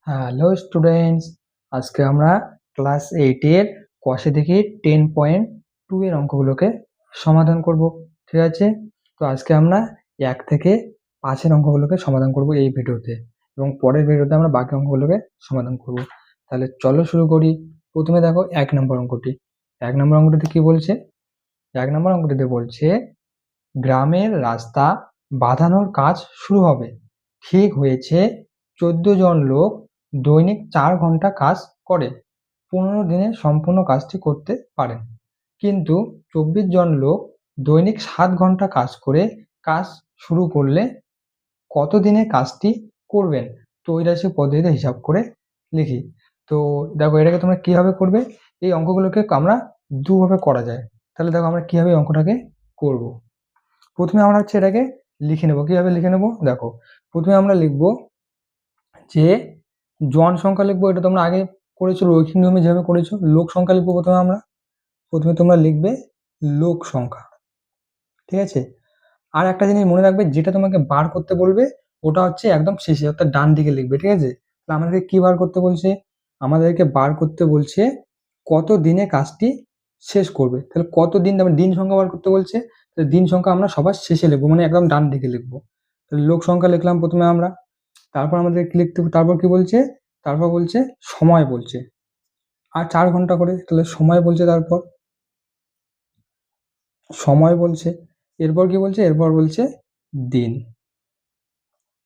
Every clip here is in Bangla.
হ্যালো স্টুডেন্টস, আজকে আমরা ক্লাস 8 এর কষে থেকে 10.2 এর অঙ্কগুলোকে সমাধান করব। ঠিক আছে, তো আজকে আমরা 1 থেকে 5 এর অঙ্কগুলোকে সমাধান করব এই ভিডিওতে, এবং পরের ভিডিওতে আমরা বাকি অঙ্কগুলোকে সমাধান করব। তাহলে চলো শুরু করি। প্রথমে দেখো 1 নম্বর অঙ্কটি। 1 নম্বর অঙ্কটিতে কি বলছে? 1 নম্বর অঙ্কটিতে বলছে গ্রামের রাস্তা বাঁধানোর কাজ শুরু হবে। ঠিক হয়েছে, 14 জন লোক দৈনিক 4 ঘন্টা কাজ করে 15 দিনে সম্পূর্ণ কাজটি করতে পারেন, কিন্তু 24 জন লোক দৈনিক 7 ঘন্টা কাজ করে কাজ শুরু করলে কত দিনে কাজটি করবেন? ত্রৈরাশিক পদ্ধতিতে হিসাব করে লিখি। তো দেখো, এটাকে তোমরা কিভাবে করবে? এই অঙ্কগুলোকে আমরা দুভাবে করা যায়। তাহলে দেখো আমরা কিভাবে এই অঙ্কটাকে করব। প্রথমে আমরা এটাকে লিখে নেব। কিভাবে লিখে নেব? দেখো, প্রথমে আমরা লিখব যে জন সংখ্যা লিখবো, এটা তোমরা আগে করেছো রৈখিক নিয়মে যেভাবে করেছো। লোক সংখ্যা লিখবো প্রথমে তোমরা লিখবে লোক সংখ্যা। ঠিক আছে, আর একটা জিনিস মনে রাখবে, যেটা তোমাকে বার করতে বলবে ওটা হচ্ছে একদম শেষে, অর্থাৎ ডান দিকে লিখবে। ঠিক আছে, তাহলে আমাদেরকে কি বার করতে বলছে? আমাদেরকে বার করতে বলছে কত দিনে কাজটি শেষ করবে। তাহলে কত দিন, দিন সংখ্যা বার করতে বলছে, তাহলে দিন সংখ্যা আমরা সবার শেষে লিখবো, মানে একদম ডান দিকে লিখবো। তাহলে লোক সংখ্যা লিখলাম প্রথমে আমরা, তারপর আমাদের কি লিখতে, তারপর কি বলছে? তারপর বলছে সময় বলছে, আর 4 ঘন্টা করে। তাহলে সময় বলছে, তারপর সময় বলছে, এরপর কি বলছে? এরপর বলছে দিন,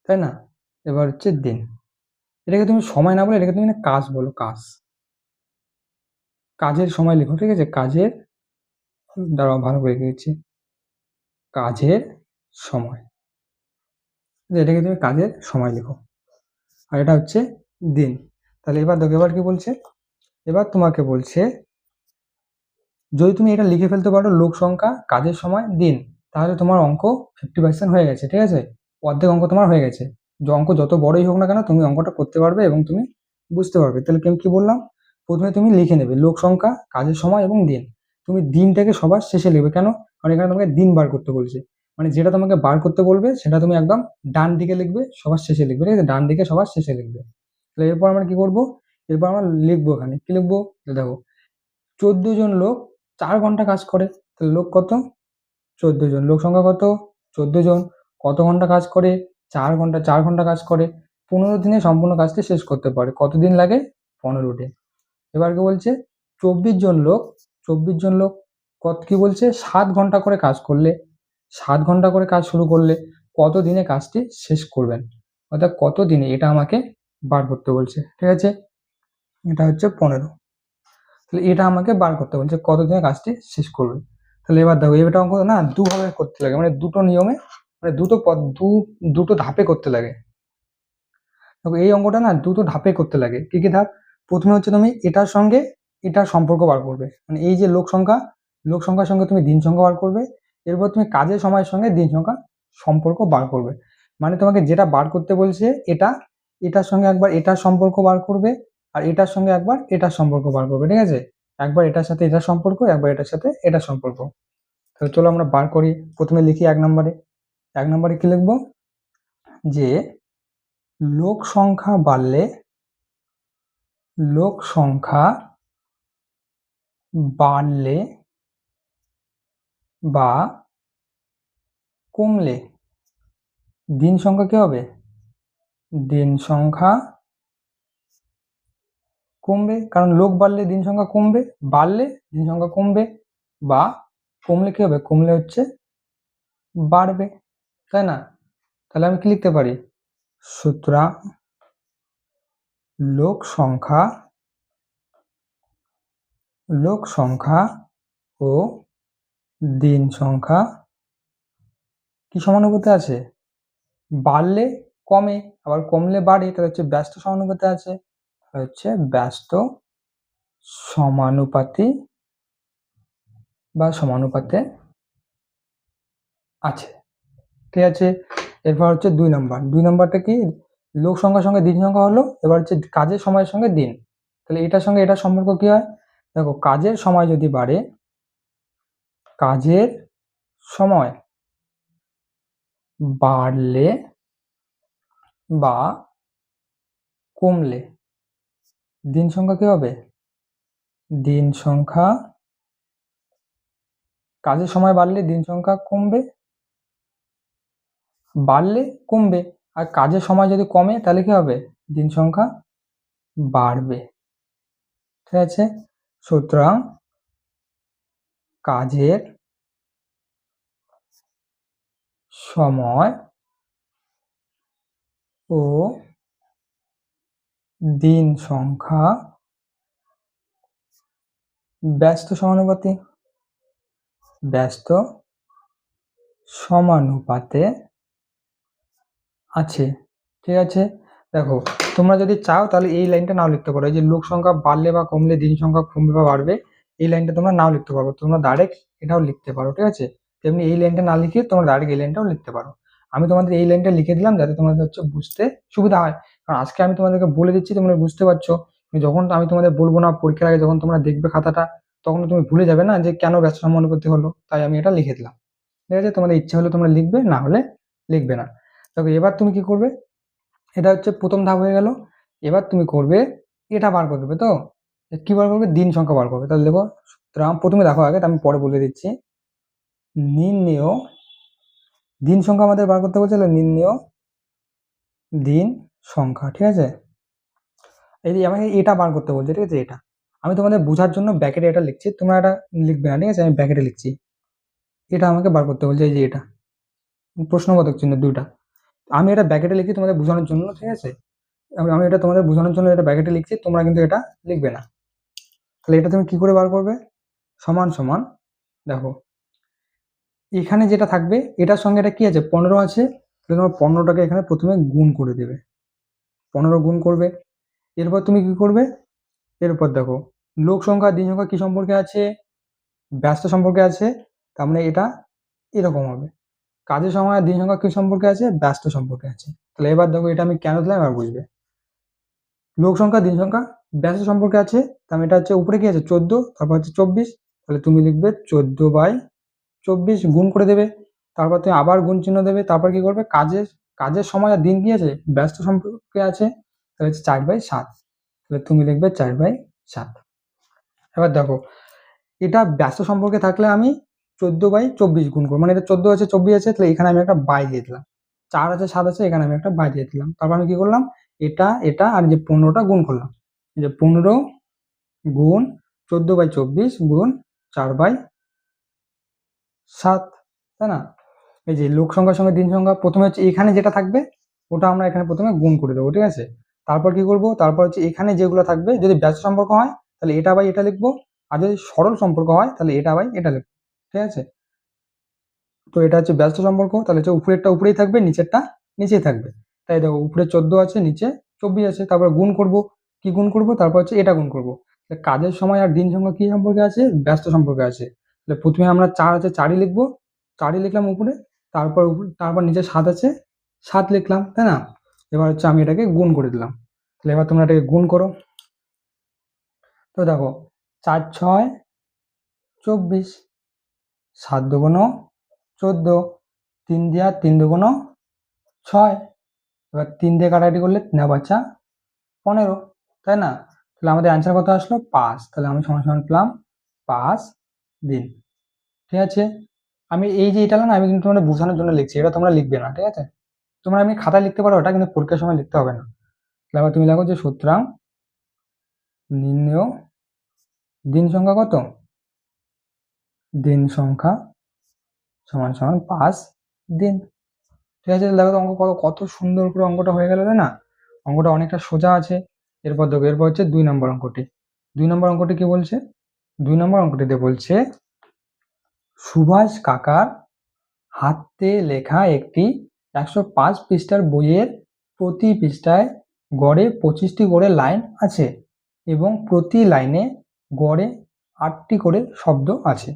তাই না? এবার হচ্ছে দিন। এটাকে তুমি সময় না বলে এটাকে তুমি কাজ বলো, কাজ। কাজের সময় লিখো। ঠিক আছে, কাজের, দাঁড়াও ভালো করে লিখেছি, কাজের সময়। এটাকে তুমি কাজের সময় লিখো, আর এটা হচ্ছে দিন। তাহলে এবার দেখো, এবার কি বলছে? এবার তোমাকে বলছে যদি তুমি এটা লিখে ফেলতে পারো লোক সংখ্যা, কাজের সময়, দিন, তাহলে তোমার অঙ্ক 50% হয়ে গেছে। ঠিক আছে, অর্ধেক অঙ্ক তোমার হয়ে গেছে। যে অঙ্ক যত বড়ই হোক না কেন, তুমি অঙ্কটা করতে পারবে এবং তুমি বুঝতে পারবে। তাহলে আমি কি বললাম? প্রথমে তুমি লিখে নেবে লোক সংখ্যা, কাজের সময় এবং দিন। তুমি দিনটাকে সবার শেষে লিখবে। কেন? কারণ এখানে তোমাকে দিন বার করতে বলছে, মানে যেটা তোমাকে বার করতে বলবে সেটা তুমি একদম ডান দিকে লিখবে, সবার শেষে লিখবে। ঠিক আছে, ডান দিকে সবার শেষে লিখবে। তাহলে এরপর আমরা কি করবো? এরপর আমরা লিখবো, এখানে কি লিখবো? দেখো, 14 জন লোক 4 ঘন্টা কাজ করে, তাহলে লোক কত? 14 জন। লোক সংখ্যা কত? 14 জন। কত ঘন্টা কাজ করে? 4 ঘন্টা। 4 ঘন্টা কাজ করে 15 দিনে সম্পূর্ণ কাজটি শেষ করতে পারে। কত দিন লাগে? 15 দিন। এবার কি বলছে? 24 জন লোক, 24 জন লোক কত, কি বলছে? 7 ঘন্টা করে কাজ করলে, 7 ঘন্টা করে কাজ শুরু করলে কত দিনে কাজটি শেষ করবেন? অর্থাৎ কত দিনে, এটা আমাকে বার করতে বলছে। ঠিক আছে, এটা হচ্ছে 15। তাহলে এটা আমাকে বার করতে বলছে কত দিনে কাজটি শেষ করবে। তাহলে এবার দেখো, এটা অঙ্ক না দুভাবে করতে লাগে, মানে দুটো নিয়মে, মানে দুটো ধাপে করতে লাগে। দেখো, এই অঙ্কটা না দুটো ধাপে করতে লাগে। কি কি ধাপ? প্রথমে হচ্ছে তুমি এটার সঙ্গে এটার সম্পর্ক বার করবে, মানে এই যে লোক সংখ্যা, লোক সংখ্যার সঙ্গে তুমি দিন সংখ্যা বার করবে। এরপর তুমি কাজের সময়ের সঙ্গে দিন সংখ্যা সম্পর্ক বার করবে। মানে তোমাকে যেটা বার করতে বলছে এটা, এটার সঙ্গে একবার এটার সম্পর্ক বার করবে, আর এটার সঙ্গে একবার এটার সম্পর্ক বার করবে। ঠিক আছে, একবার এটার সাথে এটার সম্পর্ক, একবার এটার সাথে এটার সম্পর্ক। তাহলে চলো আমরা বার করি। প্রথমে লিখি 1 নম্বরে। 1 নম্বরে কি লিখবো? যে লোক সংখ্যা বাড়লে, লোক সংখ্যা বাড়লে বা কমলে দিন সংখ্যা কি হবে? দিন সংখ্যা কমবে, কারণ লোক বাড়লে দিন সংখ্যা কমবে, বাড়লে দিন সংখ্যা কমবে, বা কমলে কি হবে? কমলে হচ্ছে বাড়বে, তাই না? তাহলে আমি কি লিখতে পারি? সুতরাং লোক সংখ্যা, লোক সংখ্যা ও দিন সংখ্যা কি সমানুপাতে আছে? বাড়লে কমে, আবার কমলে বাড়ে, তাহলে হচ্ছে ব্যস্ত সমানুপাতে আছে, হচ্ছে ব্যস্ত সমানুপাতি বা সমানুপাতে আছে। ঠিক আছে, এরপর হচ্ছে 2 নম্বর। 2 নম্বরটা কি? লোক সংখ্যার সঙ্গে দিন সংখ্যা হলো, এবার হচ্ছে কাজের সময়ের সঙ্গে দিন। তাহলে এটার সঙ্গে এটার সম্পর্ক কি হয়? দেখো, কাজের সময় যদি বাড়ে, কাজের সময় বাড়লে বা কমলে দিন সংখ্যা কি হবে? দিন সংখ্যা, কাজের সময় বাড়লে দিন সংখ্যা কমবে, বাড়লে কমবে, আর কাজের সময় যদি কমে তাহলে কি হবে? দিন সংখ্যা বাড়বে। ঠিক আছে, সুতরাং কাজের সময় ও দিন সংখ্যা ব্যস্ত সমানুপাতে, ব্যস্ত সমানুপাতে আছে। ঠিক আছে, দেখো তোমরা যদি চাও তাহলে এই লাইনটা নাও লিখতে পারো, এই যে লোক সংখ্যা বাড়লে বা কমলে দিন সংখ্যা কমবে বা বাড়বে, এই লাইনটা তোমরা নাও লিখতে পারো, তোমরা ডাইরেক্ট এটাও লিখতে পারো। ঠিক আছে, তেমনি এই লাইনটা না লিখে তোমরা ডাইরেক্ট এই লাইনটাও লিখতে পারো। আমি তোমাদের এই লাইনটা লিখে দিলাম যাতে তোমাদের হচ্ছে বুঝতে সুবিধা হয়, কারণ আজকে আমি তোমাদেরকে বলে দিচ্ছি তোমরা বুঝতে পারছো, যখন আমি তোমাদের বলবো না পরীক্ষার আগে যখন তোমরা দেখবে খাতাটা, তখন তুমি ভুলে যাবে না যে কেন ব্যস্ত সমানুপাতি হলো, তাই আমি এটা লিখে দিলাম। ঠিক আছে, তোমাদের ইচ্ছা হলে তোমরা লিখবে, না হলে লিখবে না। দেখো এবার তুমি কি করবে, এটা হচ্ছে প্রথম ধাপ হয়ে গেল। এবার তুমি করবে এটা বার করে দেবে, তো কি বার করবে? দিন সংখ্যা বার করবে। তাহলে দেখো প্রথমে দেখো, আগে আমি পরে বলে দিচ্ছি। নির্ণেয় দিন সংখ্যা আমাদের বার করতে বলছে, নির্ণেয় দিন সংখ্যা। ঠিক আছে, এই যে আমাকে এটা বার করতে বলছে। ঠিক আছে, এটা আমি তোমাদের বোঝার জন্য ব্যাকেটে এটা লিখছি, তোমরা এটা লিখবে না। ঠিক আছে, আমি ব্যাকেটে লিখছি, এটা আমাকে বার করতে বলছে, এই যে এটা প্রশ্নবোধক চিহ্ন দুইটা, আমি এটা ব্যাকেটে লিখি তোমাদের বোঝানোর জন্য। ঠিক আছে, আমি এটা তোমাদের বোঝানোর জন্য এটা ব্যাকেটে লিখছি, তোমরা কিন্তু এটা লিখবে না। তাহলে এটা তুমি কি করে বার করবে? সমান সমান, দেখো এখানে যেটা থাকবে এটার সঙ্গে এটা কি আছে? 15 আছে, তাহলে তোমার 15টাকে এখানে প্রথমে গুণ করে দেবে, 15 গুণ করবে। এরপর তুমি কি করবে? এরপর দেখো লোক সংখ্যা দিন সংখ্যা কি সম্পর্কে আছে? ব্যস্ত সম্পর্কে আছে, তার মানে এটা এরকম হবে। কাজের সময় আর দিন সংখ্যা কি সম্পর্কে আছে? ব্যস্ত সম্পর্কে আছে। তাহলে এবার দেখো এটা আমি কেন দিলাম এবার বুঝবে। লোক সংখ্যা দিন সংখ্যা ব্যস্ত সম্পর্কে আছে, তাহলে এটা হচ্ছে উপরে কি আছে? 14, তারপর হচ্ছে 24, তাহলে তুমি লিখবে 14/24 গুণ করে দেবে, তারপর তুমি আবার গুণ চিহ্ন দেবে, তারপর কি করবে? কাজের সময় আর দিন কি আছে? ব্যস্ত সম্পর্কে আছে, তাহলে হচ্ছে 4/7, তাহলে তুমি লিখবে 4/7। এবার দেখো এটা ব্যস্ত সম্পর্কে থাকলে আমি 14/24 গুণ করবো, মানে এটা 14 আছে 24 আছে, তাহলে এখানে আমি একটা বাই দিয়ে দিলাম, 4 আছে 7 আছে, এখানে আমি একটা বাই দিয়ে দিলাম। তারপর আমি কি করলাম? এটা আর যে 15টা গুণ করলাম, যে 15 গুণ 14/24 গুণ 4/7, তাই না? এই যে লোক সংখ্যার সঙ্গে দিন সংখ্যা প্রথমে হচ্ছে এখানে যেটা থাকবে ওটা আমরা এখানে প্রথমে গুণ করে দেবো। ঠিক আছে, তারপর কি করব? তারপর হচ্ছে এখানে যেগুলো থাকবে, যদি ব্যস্ত সম্পর্ক হয় তাহলে এটা বাই এটা লিখবো, আর যদি সরল সম্পর্ক হয় তাহলে এটা বাই এটা লিখবো। ঠিক আছে, তো এটা হচ্ছে ব্যস্ত সম্পর্ক, তাহলে হচ্ছে উপরেরটা উপরেই থাকবে, নিচেরটা নিচেই থাকবে। তাই দেখো উপরে 14 আছে, নিচে 24 আছে, তারপর গুণ করব, কি গুণ করব? তারপর হচ্ছে এটা গুণ করব। কাজের সময় আর দিন সংখ্যা কি সম্পর্কে আছে? ব্যস্ত সম্পর্কে আছে। তাহলে প্রথমে আমরা 4 আছে 4ই লিখবো, 4ই লিখলাম উপরে, তারপর নিচে 7 আছে 7 লিখলাম, তাই না? এবার হচ্ছে আমি এটাকে গুণ করে দিলাম, তাহলে এবার তোমরা এটাকে গুণ করো। তো দেখো 4×6 = 24, 7×2 = 14, 3 দিয়ে 3 2 6, এবার 3 দিয়ে কাটাকাটি করলে 3 × 5 = 15, তাই না? তাহলে আমাদের অ্যান্সার কত আসলো? 5। তাহলে আমি সমান সমান পেলাম 5 দিন। ঠিক আছে, আমি এই যে এটা না, আমি কিন্তু তোমাদের বোঝানোর জন্য লিখছি, এটা তোমরা লিখবে না। ঠিক আছে, তোমরা আমি খাতায় লিখতে পারো ওটা, কিন্তু পরীক্ষার সময় লিখতে হবে না। তাহলে আবার তুমি লেখো যে সুতরাং নির্ণেয় দিন সংখ্যা কত? দিন সংখ্যা সমান সমান 5 দিন। ঠিক আছে, দেখো অঙ্ক কত সুন্দর করে অঙ্কটা হয়ে গেল, তাই না? অঙ্কটা অনেকটা সোজা আছে। এরপর দেখো, এরপর হচ্ছে 2 নম্বর অঙ্কটি। 2 নম্বর অঙ্কটি কি বলছে? 2 নম্বর অঙ্কটিতে বলছে সুভাষ কাকার হাতে লেখা একটি 105 পৃষ্ঠার বইয়ের প্রতি পৃষ্ঠায় গড়ে 25টি করে লাইন আছে এবং প্রতি লাইনে গড়ে 8টি করে শব্দ আছে।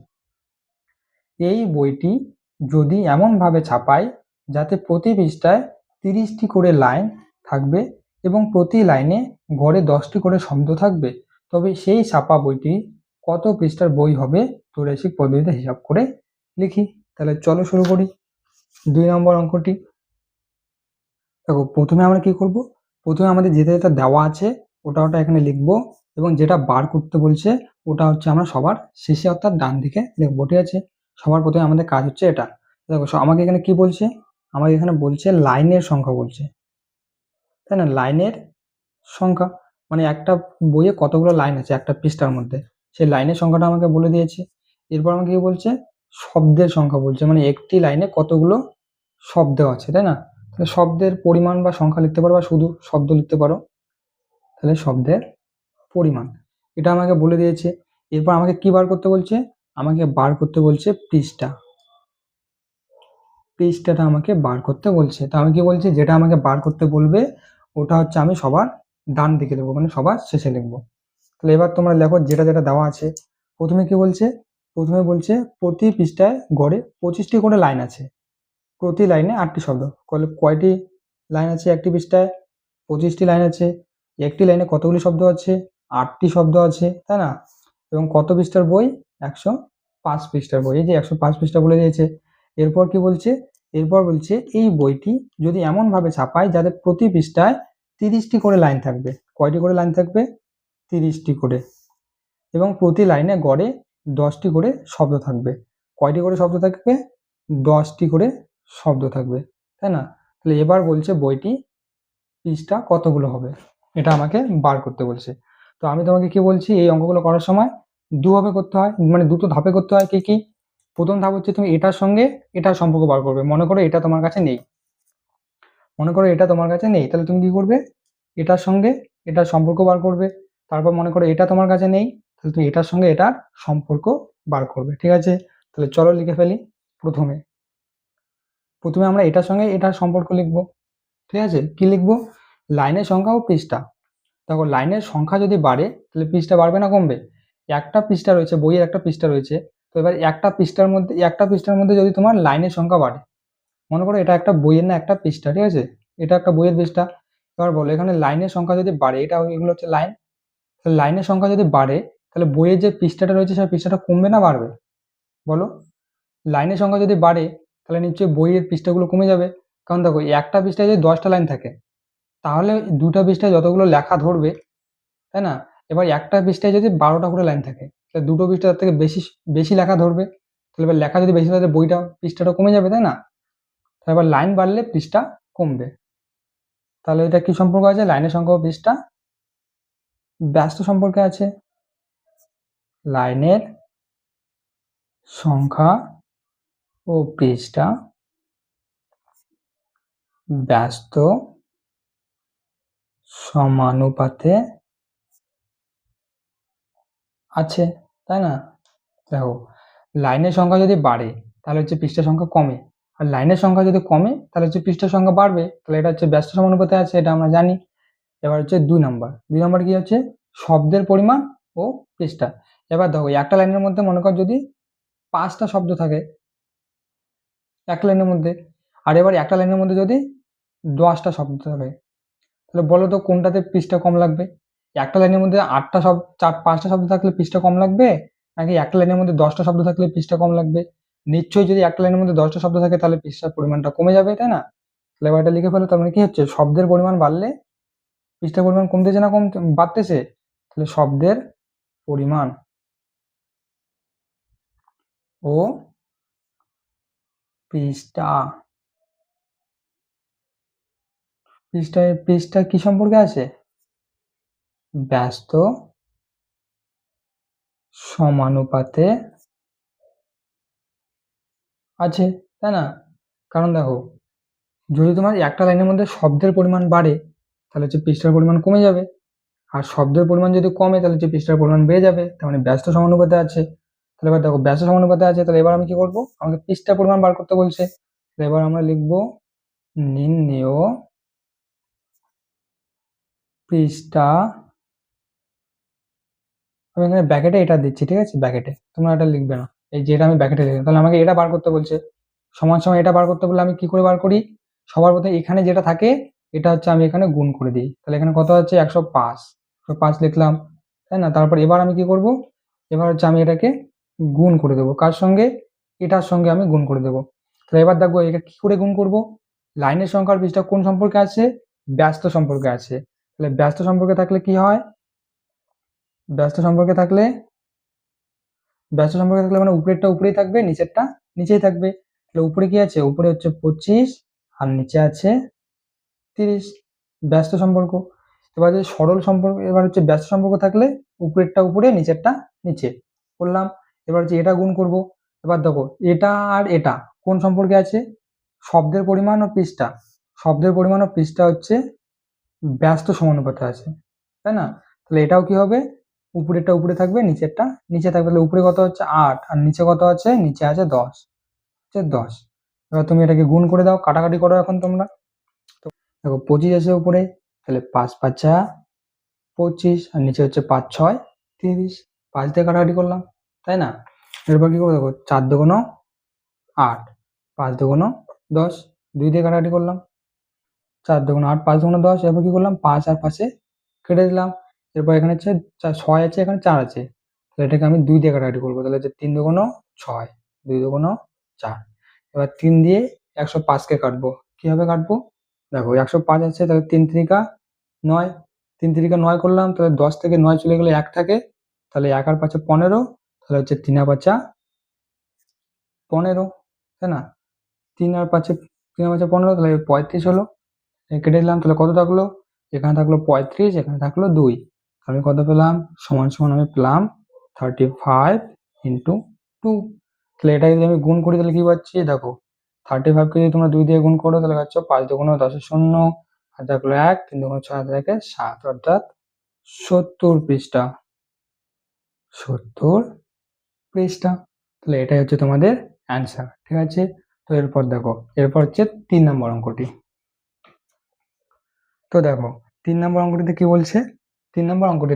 এই বইটি যদি এমনভাবে ছাপায় যাতে প্রতি পৃষ্ঠায় 30টি করে লাইন থাকবে এবং প্রতি লাইনে গড়ে 10টি করে শব্দ থাকবে, তবে সেই ছাপা বইটি কত পৃষ্ঠার বই হবে? ত্রৈরাশিক পদ্ধতিতে হিসাব করে লিখি। তাহলে চলো শুরু করি 2 নম্বর অঙ্কটি। দেখো প্রথমে আমরা কি করব? প্রথমে আমাদের যেটা যেটা দেওয়া আছে ওটা ওটা এখানে লিখবো, এবং যেটা বার করতে বলছে ওটা হচ্ছে আমরা সবার শেষে অর্থাৎ ডান দিকে লিখবো। ঠিক আছে, সবার প্রথমে আমাদের কাজ হচ্ছে এটা। দেখো আমাকে এখানে কি বলছে, আমাকে এখানে বলছে লাইনের সংখ্যা বলছে, তাই না? লাইনের সংখ্যা মানে একটা বইয়ে কতগুলো লাইন আছে একটা পৃষ্ঠার মধ্যে, সেই লাইনের সংখ্যাটা আমাকে বলে দিয়েছে। এরপর আমাকে কি বলছে, শব্দের সংখ্যা বলছে, মানে একটি লাইনে কতগুলো শব্দ আছে, তাই না? তাহলে শব্দের পরিমাণ বা সংখ্যা লিখতে পারো, বা শুধু শব্দ লিখতে পারো, তাহলে শব্দের পরিমাণ এটা আমাকে বলে দিয়েছে। এরপর আমাকে কি বার করতে বলছে, আমাকে বার করতে বলছে পৃষ্ঠা, পৃষ্ঠাটা আমাকে বার করতে বলছে। তো আমি কি বলছি, যেটা আমাকে বার করতে বলবে ওটা হচ্ছে আমি সবার ডান দিকে লিখবো, মানে সবার শেষে লিখবো। তাহলে এবার তোমরা লেখো যেটা যেটা দেওয়া আছে। প্রথমে কি বলছে, প্রথমে বলছে প্রতি পৃষ্ঠায় গড়ে 25টি করে লাইন আছে, প্রতি লাইনে 8টি শব্দ। কয়টি লাইন আছে একটি পৃষ্ঠায়? 25টি লাইন আছে। একটি লাইনে কতগুলি শব্দ আছে? 8টি শব্দ আছে, তাই না? এবং কত পৃষ্ঠার বই? 105 পৃষ্ঠার বই। এই যে 105 পৃষ্ঠা বলে দিয়েছে। এরপর কি বলছে, এরপর বলছে এই বইটি যদি এমনভাবে ছাপায় যাতে প্রতি পৃষ্ঠায় 30টি করে লাইন থাকবে। কয়টি করে লাইন থাকবে? 30টি করে। এবং প্রতি লাইনে গড়ে 10টি করে শব্দ থাকবে। কয়টি করে শব্দ থাকবে? 10টি করে শব্দ থাকবে, তাই না? তাহলে এবার বলছে বইটি পৃষ্ঠা কতগুলো হবে, এটা আমাকে বার করতে বলছে। তো আমি তোমাকে কি বলছি, এই অঙ্কগুলো করার সময় দুভাবে করতে হয়, মানে দুটো ধাপে করতে হয়। কি কি? প্রথম ধাপ হচ্ছে তুমি এটার সঙ্গে এটার সম্পর্ক বার করবে। মনে করো এটা তোমার কাছে নেই, মনে করো এটা তোমার কাছে নেই, তাহলে তুমি কি করবে, এটার সঙ্গে এটার সম্পর্ক বার করবে। তারপর মনে করো এটা তোমার কাছে নেই, তাহলে তুমি এটার সঙ্গে এটার সম্পর্ক বার করবে। ঠিক আছে, তাহলে চলো লিখে ফেলি। প্রথমে প্রথমে আমরা এটার সঙ্গে এটার সম্পর্ক লিখবো। ঠিক আছে, কি লিখবো? লাইনের সংখ্যা ও পৃষ্ঠা। দেখো লাইনের সংখ্যা যদি বাড়ে তাহলে পৃষ্ঠা বাড়বে না কমবে? একটা পৃষ্ঠা রয়েছে, বইয়ের একটা পৃষ্ঠা রয়েছে, তো এবার একটা পৃষ্ঠার মধ্যে যদি তোমার লাইনের সংখ্যা বাড়ে, মনে করো এটা একটা বইয়ের না একটা পৃষ্ঠা, ঠিক আছে, এটা একটা বইয়ের পৃষ্ঠা। এবার বলো এখানে লাইনের সংখ্যা যদি বাড়ে, এটা এগুলো হচ্ছে লাইন, তাহলে লাইনের সংখ্যা যদি বাড়ে তাহলে বইয়ের যে পৃষ্ঠাটা রয়েছে সেই পৃষ্ঠাটা কমবে না বাড়বে? বলো, লাইনের সংখ্যা যদি বাড়ে তাহলে নিশ্চয়ই বইয়ের পৃষ্ঠাগুলো কমে যাবে। কারণ দেখো একটা পৃষ্ঠায় যদি 10টা লাইন থাকে তাহলে দুটা পৃষ্ঠায় যতগুলো লেখা ধরবে, তাই না? এবার একটা পৃষ্ঠায় যদি 12টা করে লাইন থাকে তাহলে দুটো পৃষ্ঠা তার থেকে বেশি বেশি লেখা ধরবে, তাহলে এবার লেখা যদি বেশি থাকে বইটা পৃষ্ঠাটা কমে যাবে, তাই না? তাহলে এবার লাইন বাড়লে পৃষ্ঠা কমবে। তাহলে এটা কি সম্পর্ক আছে? লাইনের সংখ্যা ও পৃষ্ঠা ব্যস্ত সম্পর্কে আছে। লাইনের সংখ্যা ও পৃষ্ঠা ব্যস্ত সমানুপাতে আছে, তাই না? দেখো লাইনের সংখ্যা যদি বাড়ে তাহলে হচ্ছে পৃষ্ঠার সংখ্যা কমে, আর লাইনের সংখ্যা যদি কমে তাহলে হচ্ছে পৃষ্ঠার সংখ্যা বাড়বে। তাহলে এটা হচ্ছে ব্যস্ত সমানুপাতে আছে, এটা আমরা জানি। এবার হচ্ছে 2 নম্বর, 2 নম্বর কি হচ্ছে? শব্দের পরিমাণ ও পৃষ্ঠা। এবার দেখো একটা লাইনের মধ্যে মনে কর যদি 5টা শব্দ থাকে এক লাইনের মধ্যে, আর এবার একটা লাইনের মধ্যে যদি 10টা শব্দ থাকে, তাহলে বলো তো কোনটাতে পৃষ্ঠা কম লাগবে? একটা লাইনের মধ্যে 5টা শব্দ থাকলে পৃষ্ঠা কম লাগবে, নাকি একটা লাইনের মধ্যে 10টা শব্দ থাকলে পৃষ্ঠা কম লাগবে? নিশ্চয়ই যদি একটা লাইনের মধ্যে 10টা শব্দ থাকে তাহলে পৃষ্ঠার পরিমাণটা কমে যাবে, তাই না? তাহলে এবার এটা লিখে ফেলো। তার মানে কি হচ্ছে, শব্দের পরিমাণ বাড়লে পৃষ্ঠার পরিমাণ কমতেছে না বাড়তেছে? তাহলে শব্দের পরিমাণ ও পৃষ্ঠা, পৃষ্ঠা কি সম্পর্কে আছে? ব্যস্ত সমানুপাতে আছে, তাই না? কারণ দেখো যদি তোমার একটা লাইনের মধ্যে শব্দের পরিমাণ বাড়ে তাহলে হচ্ছে পৃষ্ঠার পরিমাণ কমে যাবে, আর শব্দের পরিমাণ যদি কমে তাহলে হচ্ছে পৃষ্ঠার পরিমাণ বেড়ে যাবে, তার মানে ব্যস্ত সমানুপাতে আছে। তাহলে এবার দেখো ব্যস্ত সমানুপাতে আছে, তাহলে এবার আমি কি করবো, আমাকে পৃষ্ঠার পরিমাণ বার করতে বলছে। এবার আমরা লিখবো নির্ণেয় পৃষ্ঠা, আমি এখানে ব্যাকেটে এটা দিচ্ছি, ঠিক আছে, ব্যাকেটে, তোমরা এটা লিখবে না, এই যেটা আমি ব্যাকেটে লিখলাম। তাহলে আমাকে এটা বার করতে বলছে, সমান সমান এটা বার করতে বললে আমি কি করে বার করি? সবার প্রথমে এখানে যেটা থাকে এটা হচ্ছে আমি এখানে গুণ করে দিই। তাহলে এখানে কত হচ্ছে? 105 লিখলাম, তাই না? তারপর এবার আমি কি করব, এবার হচ্ছে আমি এটাকে গুণ করে দেবো কার সঙ্গে? এটার সঙ্গে আমি গুণ করে দেবো। তাহলে এবার দেখবো এটা কি করে গুণ করব, লাইনের সংখ্যার পৃষ্ঠা কোন সম্পর্কে আছে? ব্যস্ত সম্পর্কে আছে। তাহলে ব্যস্ত সম্পর্কে থাকলে কি হয়, ব্যস্ত সম্পর্কে থাকলে মানে উপরেরটা উপরেই থাকবে, নিচেরটা নিচেই থাকবে। তাহলে উপরে কি আছে, উপরে হচ্ছে 25 আর নিচে আছে 30, ব্যস্ত সম্পর্ক। এবার যদি সরল সম্পর্ক, এবার হচ্ছে ব্যস্ত সম্পর্ক থাকলে উপরেরটা উপরে নিচেরটা নিচে করলাম। এবার হচ্ছে এটা গুণ করব। এবার দেখো এটা আর এটা কোন সম্পর্কে আছে, শব্দের পরিমাণ ও পৃষ্ঠা, শব্দের পরিমাণ ও পৃষ্ঠা হচ্ছে ব্যস্ত সমানুপাতে আছে, তাই না? তাহলে এটাও কি হবে, উপরেরটা উপরে থাকবে, নিচেরটা নিচে থাকবে। তাহলে উপরে কত হচ্ছে 8 আর নিচে কত আছে, নিচে আছে 10, হচ্ছে 10। এবার তুমি এটাকে গুণ করে দাও, কাটাকাটি করো এখন তোমরা। তো দেখো 25 আছে উপরে, তাহলে 5 5 25 আর নিচে হচ্ছে 5 6 30, 5 দিয়ে কাটাকাটি করলাম, তাই না? এরপর কি করবো, দেখো 4 2 8, 5 2 10, 2 দিয়ে কাটাকাটি করলাম, 4 2 8, 5 2 10। এরপর কি করলাম, 5 আর 5 কেটে দিলাম। এরপর এখানে হচ্ছে 6 আছে, এখানে 4 আছে, তাহলে এটাকে আমি 2 দিয়ে কাটাকাটি করবো। তাহলে হচ্ছে 3 2 6, 2 2 4। এবার 3 দিয়ে 105 কে কাটবো, কিভাবে কাটবো, দেখো 105 আছে, তাহলে 3 3 9, 3 3 9 করলাম, তাহলে 10 থেকে 9 চলে গেলে 1 থাকে, তাহলে 1 আর 5 15, তাহলে হচ্ছে 3 আর 5 15, তাই না? 3 আর 5 15, তাহলে 35 হলো। কেটে দিলাম, তাহলে কত থাকলো, এখানে থাকলো 35, এখানে থাকলো 2, আমি কত পেলাম, সমান সমান আমি পেলাম 35 ইন্টু 2। তাহলে এটা যদি আমি গুণ করি তাহলে কি পাচ্ছি, দেখো 35কে যদি তোমরা 2 দিয়ে গুণ করো তাহলে পাচ্ছ 5 2 10 শূন্য, আর থাকলো 1, 3 2 6 থেকে 7, অর্থাৎ 70 পৃষ্ঠা, 70 পৃষ্ঠা। তাহলে এটাই হচ্ছে তোমাদের অ্যান্সার, ঠিক আছে? তো এরপর দেখো, এরপর হচ্ছে 3 নম্বর অঙ্কটি। তো দেখো 3 নম্বর অঙ্কটিতে কি বলছে, 3 নম্বর অঙ্কটি